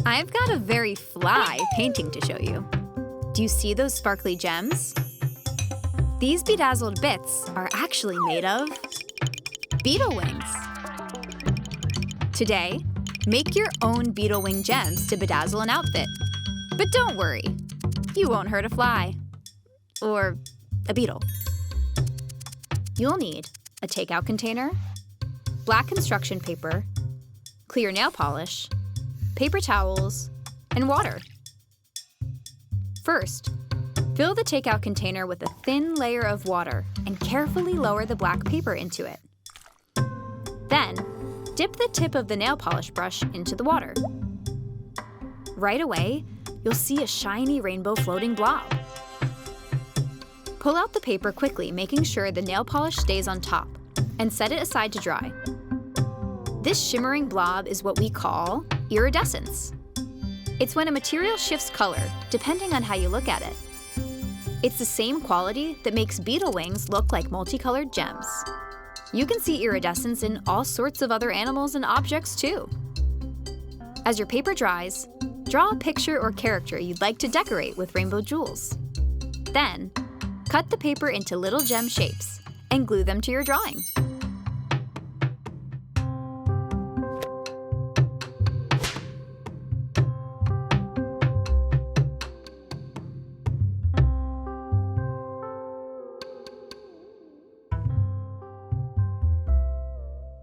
I've got a very fly painting to show you. Do you see those sparkly gems? These bedazzled bits are actually made of beetle wings. Today, make your own beetle wing gems to bedazzle an outfit. But don't worry, you won't hurt a fly or a beetle. You'll need a takeout container, black construction paper, clear nail polish, paper towels, and water. First, fill the takeout container with a thin layer of water and carefully lower the black paper into it. Then, dip the tip of the nail polish brush into the water. Right away, you'll see a shiny rainbow floating blob. Pull out the paper quickly, making sure the nail polish stays on top, and set it aside to dry. This shimmering blob is what we call iridescence. It's when a material shifts color, depending on how you look at it. It's the same quality that makes beetle wings look like multicolored gems. You can see iridescence in all sorts of other animals and objects too. As your paper dries, draw a picture or character you'd like to decorate with rainbow jewels. Then, cut the paper into little gem shapes and glue them to your drawing.